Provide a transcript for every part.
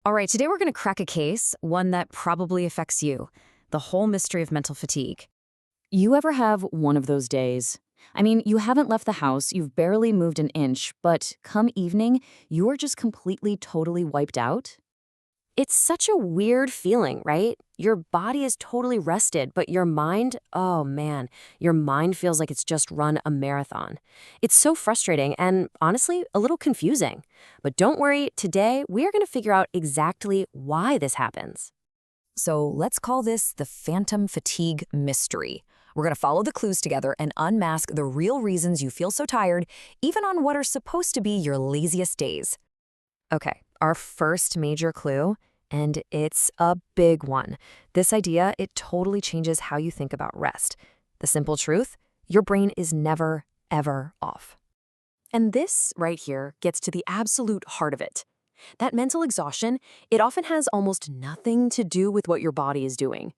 All right, today we're going to crack a case, one that probably affects you, the whole mystery of mental fatigue. You ever have one of those days? I mean, you haven't left the house, you've barely moved an inch, but come evening, you are just completely, totally wiped out? It's such a weird feeling, right? Your body is totally rested, but your mind, oh man, your mind feels like it's just run a marathon. It's so frustrating and honestly, a little confusing. But don't worry, today we are going to figure out exactly why this happens. So let's call this the phantom fatigue mystery. We're going to follow the clues together and unmask the real reasons you feel so tired, even on what are supposed to be your laziest days. Okay, our first major clue, and it's a big one. This idea, it totally changes how you think about rest. The simple truth, your brain is never, ever off. And this right here gets to the absolute heart of it. That mental exhaustion, it often has almost nothing to do with what your body is doing.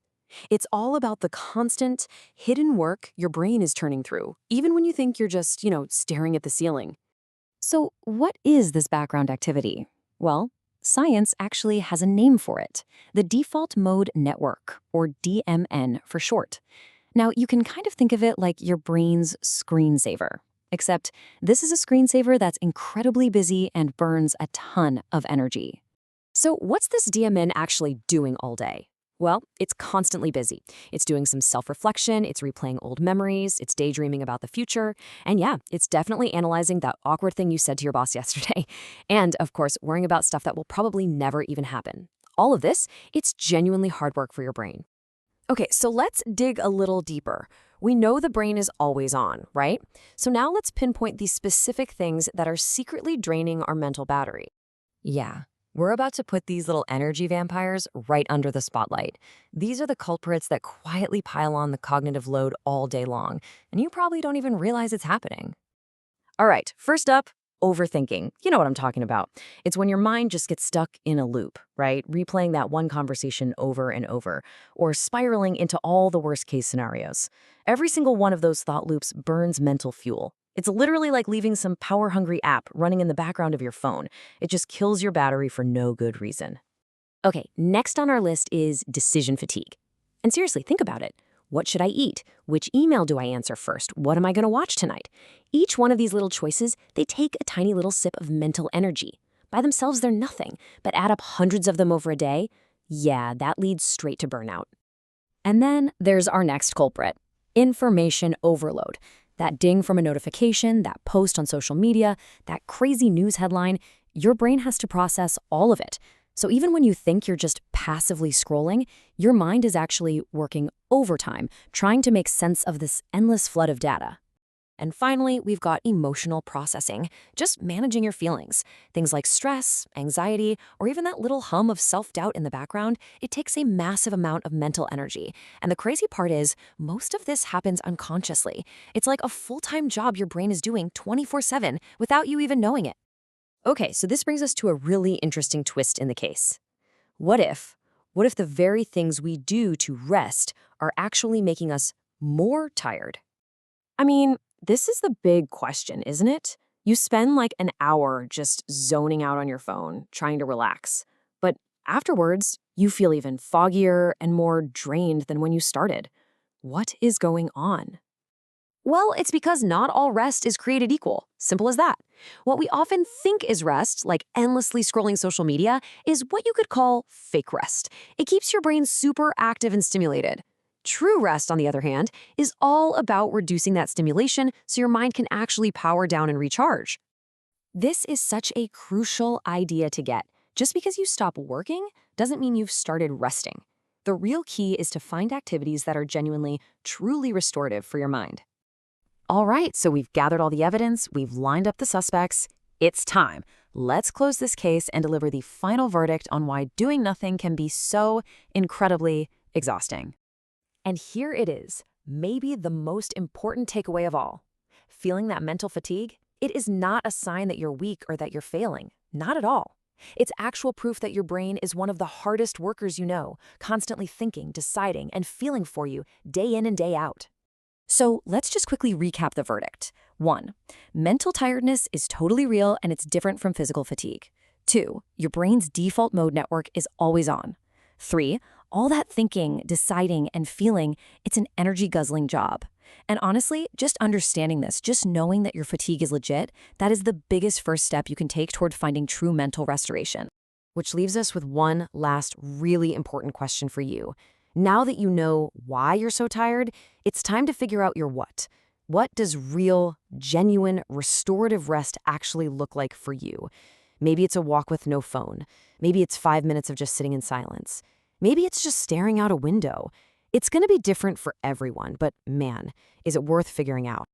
It's all about the constant, hidden work your brain is turning through, even when you think you're just, staring at the ceiling. So what is this background activity? Well, science actually has a name for it, the default mode network, or DMN for short. Now, you can kind of think of it like your brain's screensaver, except this is a screensaver that's incredibly busy and burns a ton of energy. So what's this DMN actually doing all day? Well, it's constantly busy. It's doing some self-reflection, it's replaying old memories, it's daydreaming about the future, and yeah, it's definitely analyzing that awkward thing you said to your boss yesterday. And, of course, worrying about stuff that will probably never even happen. All of this, it's genuinely hard work for your brain. Okay, so let's dig a little deeper. We know the brain is always on, right? So now let's pinpoint these specific things that are secretly draining our mental battery. Yeah. We're about to put these little energy vampires right under the spotlight. These are the culprits that quietly pile on the cognitive load all day long, and you probably don't even realize it's happening. All right, first up, overthinking. You know what I'm talking about. It's when your mind just gets stuck in a loop, right? Replaying that one conversation over and over, or spiraling into all the worst-case scenarios. Every single one of those thought loops burns mental fuel. It's literally like leaving some power-hungry app running in the background of your phone. It just kills your battery for no good reason. Okay, next on our list is decision fatigue. And seriously, think about it. What should I eat? Which email do I answer first? What am I going to watch tonight? Each one of these little choices, they take a tiny little sip of mental energy. By themselves, they're nothing, but add up hundreds of them over a day, yeah, that leads straight to burnout. And then there's our next culprit, information overload. That ding from a notification, that post on social media, that crazy news headline, your brain has to process all of it. So even when you think you're just passively scrolling, your mind is actually working overtime, trying to make sense of this endless flood of data. And finally, we've got emotional processing, just managing your feelings. Things like stress, anxiety, or even that little hum of self-doubt in the background, it takes a massive amount of mental energy. And the crazy part is, most of this happens unconsciously. It's like a full-time job your brain is doing 24/7 without you even knowing it. Okay, so this brings us to a really interesting twist in the case. What if the very things we do to rest are actually making us more tired? I mean, this is the big question, isn't it? You spend like an hour just zoning out on your phone, trying to relax. But afterwards, you feel even foggier and more drained than when you started. What is going on? Well, it's because not all rest is created equal. Simple as that. What we often think is rest, like endlessly scrolling social media, is what you could call fake rest. It keeps your brain super active and stimulated. True rest, on the other hand, is all about reducing that stimulation so your mind can actually power down and recharge. This is such a crucial idea to get. Just because you stop working doesn't mean you've started resting. The real key is to find activities that are genuinely, truly restorative for your mind. All right, so we've gathered all the evidence, we've lined up the suspects. It's time. Let's close this case and deliver the final verdict on why doing nothing can be so incredibly exhausting. And here it is, maybe the most important takeaway of all. Feeling that mental fatigue? It is not a sign that you're weak or that you're failing. Not at all. It's actual proof that your brain is one of the hardest workers you know, constantly thinking, deciding, and feeling for you day in and day out. So let's just quickly recap the verdict. 1. Mental tiredness is totally real and it's different from physical fatigue. 2, your brain's default mode network is always on. 3, all that thinking, deciding, and feeling, it's an energy-guzzling job. And honestly, just understanding this, just knowing that your fatigue is legit, that is the biggest first step you can take toward finding true mental restoration. Which leaves us with one last really important question for you. Now that you know why you're so tired, it's time to figure out your what. What does real, genuine, restorative rest actually look like for you? Maybe it's a walk with no phone. Maybe it's 5 minutes of just sitting in silence. Maybe it's just staring out a window. It's going to be different for everyone, but man, is it worth figuring out.